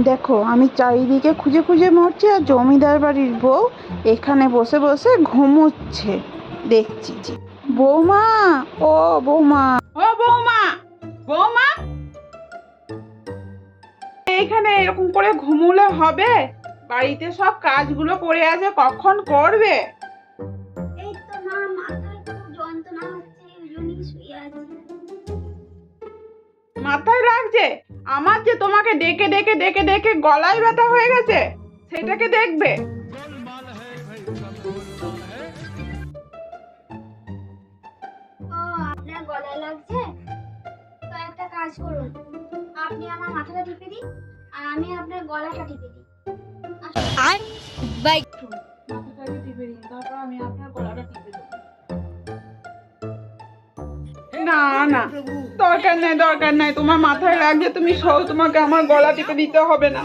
দেখো আমি চারিদিকে খুঁজে খুঁজে মরছি আর জমিদার বাড়ির বউ এখানে বসে বসে ঘুমোচ্ছে দেখছি। বৌমা, ও বৌমা, ও বৌমা, বৌমা, এখানে এরকম করে ঘুমুলে হবে? বাড়িতে সব কাজগুলো পড়ে আছে, কখন করবে? এই তো মা, মাথায় খুব যন্ত্রণা হচ্ছে, ওই জন্যই শুয়ে আছি। মাথায় লাগছে? আমার যে তোমাকে ডেকে ডেকে ডেকে ডেকে গলায় ব্যথা হয়ে গেছে, সেটাকে দেখবে। ও, আপনার গলায় লাগছে? তো একটা কাজ করুন, আপনি আমার মাথাটা টিপে দিন আর আমি আপনার গলাটা টিপে দিই। মাথাটাকে টিপে দিন, তারপর আমি আপনার গলাটা টিপে দেবো। না না, দরকার নাই দরকার নাই, তোমার মাথায় লাগছে, তুমি শোও, তোমাকে আমার গলা টিপে দিতে হবে না।